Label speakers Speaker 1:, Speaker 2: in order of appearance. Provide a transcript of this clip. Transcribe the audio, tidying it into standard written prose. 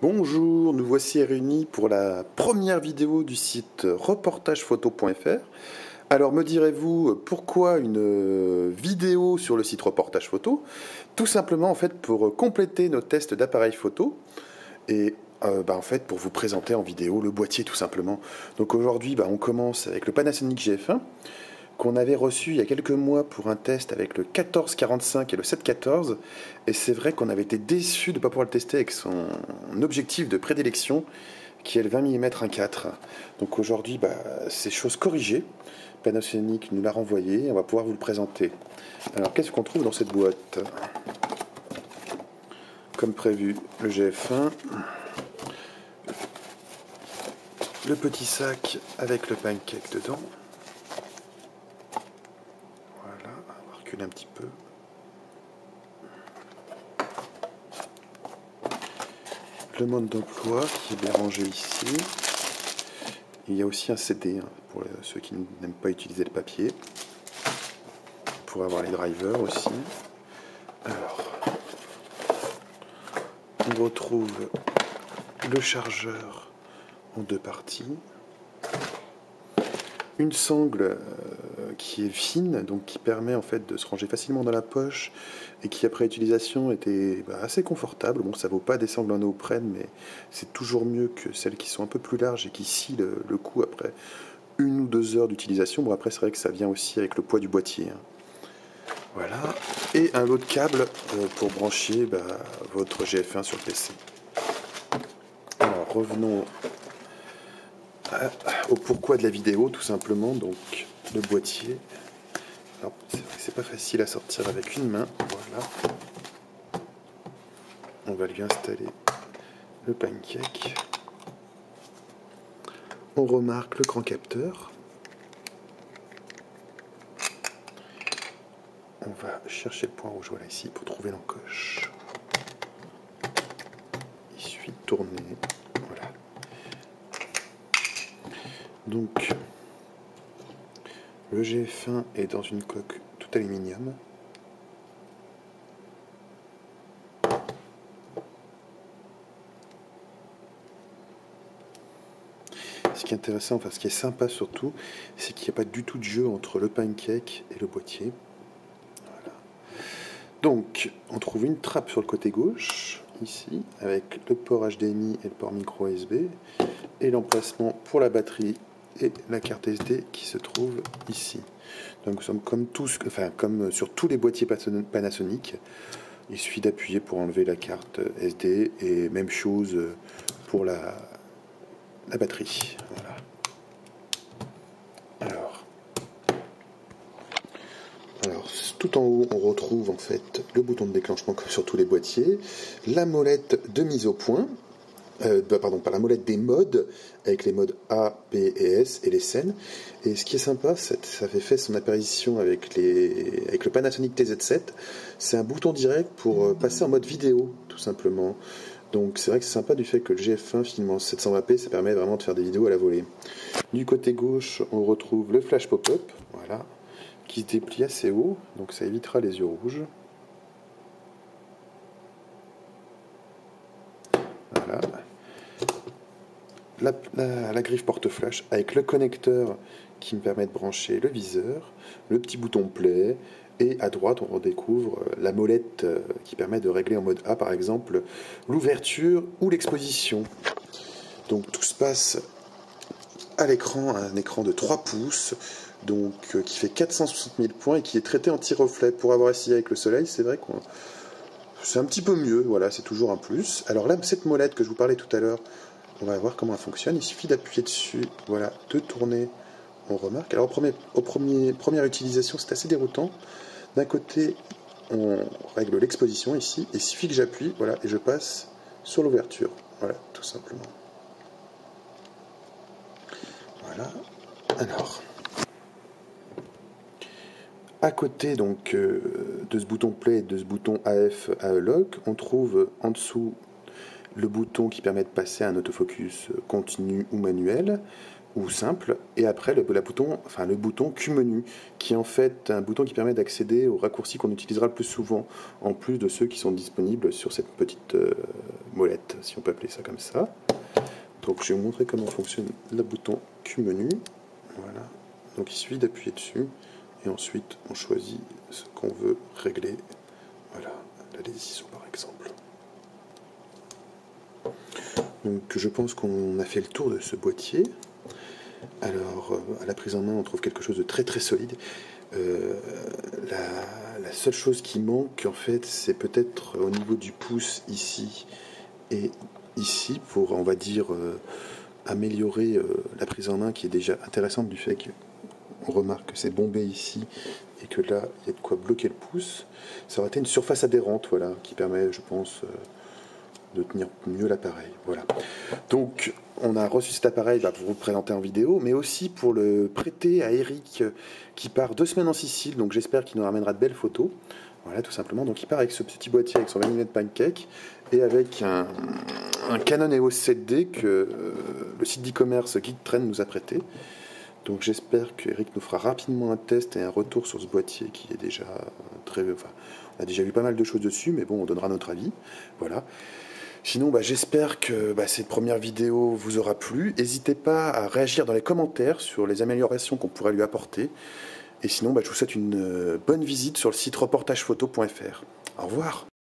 Speaker 1: Bonjour, nous voici réunis pour la première vidéo du site reportagephoto.fr. Alors me direz-vous pourquoi une vidéo sur le site Reportage Photo? Tout simplement en fait pour compléter nos tests d'appareil photo et en fait pour vous présenter en vidéo le boîtier tout simplement. Donc aujourd'hui on commence avec le Panasonic GF1 qu'on avait reçu il y a quelques mois pour un test avec le 1445 et le 714. Et c'est vrai qu'on avait été déçus de ne pas pouvoir le tester avec son objectif de prédilection, qui est le 20 mm 1.4. Donc aujourd'hui, c'est chose corrigée. Panasonic nous l'a renvoyé, on va pouvoir vous le présenter. Alors qu'est-ce qu'on trouve dans cette boîte? Comme prévu, le GF1, le petit sac avec le pancake dedans. Voilà, on va reculer un petit peu. Le mode d'emploi qui est bien rangé ici. Il y a aussi un CD pour ceux qui n'aiment pas utiliser le papier. Pour avoir les drivers aussi. Alors, on retrouve le chargeur en deux parties. Une sangle qui est fine, donc qui permet en fait de se ranger facilement dans la poche et qui après utilisation était assez confortable. Bon, ça vaut pas des sangles en néoprène, mais c'est toujours mieux que celles qui sont un peu plus larges et qui scient le cou après 1 ou 2 heures d'utilisation. Bon, après c'est vrai que ça vient aussi avec le poids du boîtier. Voilà, et un lot de câbles pour brancher votre GF1 sur le PC. Alors revenons au pourquoi de la vidéo, tout simplement. Donc le boîtier, alors c'est vrai que c'est pas facile à sortir avec une main. Voilà, on va lui installer le pancake. On remarque le grand capteur. On va chercher le point rouge, voilà, ici, pour trouver l'encoche. Il suffit de tourner. Voilà. Donc, le GF1 est dans une coque tout aluminium. Ce qui est intéressant, enfin ce qui est sympa surtout, c'est qu'il n'y a pas du tout de jeu entre le pancake et le boîtier. Voilà. Donc, on trouve une trappe sur le côté gauche, ici, avec le port HDMI et le port micro USB, et l'emplacement pour la batterie et la carte SD qui se trouve ici. Donc nous sommes comme sur tous les boîtiers Panasonic, il suffit d'appuyer pour enlever la carte SD, et même chose pour la batterie. Voilà. Alors, tout en haut, on retrouve en fait le bouton de déclenchement comme sur tous les boîtiers, la molette de mise au point, pas la molette des modes, avec les modes A, B et S et les scènes. Et ce qui est sympa, ça avait fait son apparition avec le Panasonic TZ7, c'est un bouton direct pour passer en mode vidéo, tout simplement. Donc c'est vrai que c'est sympa du fait que le GF1 filme en 720p, ça permet vraiment de faire des vidéos à la volée. Du côté gauche, on retrouve le flash pop-up, voilà, qui se déplie assez haut, donc ça évitera les yeux rouges. Voilà. La griffe porte-flash avec le connecteur qui me permet de brancher le viseur, le petit bouton play, et à droite on redécouvre la molette qui permet de régler en mode A par exemple l'ouverture ou l'exposition. Donc tout se passe à l'écran, un écran de 3 pouces, donc qui fait 460 000 points et qui est traité anti-reflet. Pour avoir essayé avec le soleil, c'est vrai que c'est un petit peu mieux, voilà, c'est toujours un plus. Alors là, cette molette que je vous parlais tout à l'heure, on va voir comment elle fonctionne. Il suffit d'appuyer dessus, voilà, de tourner, on remarque. Alors première utilisation, c'est assez déroutant. D'un côté, on règle l'exposition ici, et il suffit que j'appuie, voilà, et je passe sur l'ouverture. Voilà, tout simplement. Voilà. Alors, à côté donc de ce bouton play et de ce bouton AF AE Lock, on trouve en dessous le bouton qui permet de passer à un autofocus continu ou manuel ou simple, et après le bouton Q-menu, qui est en fait un bouton qui permet d'accéder aux raccourcis qu'on utilisera le plus souvent, en plus de ceux qui sont disponibles sur cette petite molette. si on peut appeler ça comme ça. Donc je vais vous montrer comment fonctionne le bouton Q-menu. Voilà. Donc il suffit d'appuyer dessus et ensuite on choisit ce qu'on veut régler. Voilà, la décision par exemple. Donc je pense qu'on a fait le tour de ce boîtier. Alors à la prise en main on trouve quelque chose de très très solide. La seule chose qui manque en fait c'est peut-être au niveau du pouce ici et ici pour on va dire améliorer la prise en main qui est déjà intéressante du fait qu'on remarque que c'est bombé ici et que là il y a de quoi bloquer le pouce. Ça aurait été une surface adhérente voilà, qui permet je pense de tenir mieux l'appareil. Voilà. Donc on a reçu cet appareil pour vous le présenter en vidéo, mais aussi pour le prêter à Eric qui part 2 semaines en Sicile, donc j'espère qu'il nous ramènera de belles photos. Voilà, tout simplement. Donc il part avec ce petit boîtier avec son 20 mm pancake et avec un Canon EOS 7D que le site d'e-commerce Geektrend nous a prêté. Donc j'espère qu'Eric nous fera rapidement un test et un retour sur ce boîtier qui est déjà très... Enfin, on a déjà vu pas mal de choses dessus, mais bon, on donnera notre avis. Voilà. Sinon, j'espère que cette première vidéo vous aura plu. N'hésitez pas à réagir dans les commentaires sur les améliorations qu'on pourrait lui apporter. Et sinon, je vous souhaite une bonne visite sur le site reportagephoto.fr. Au revoir.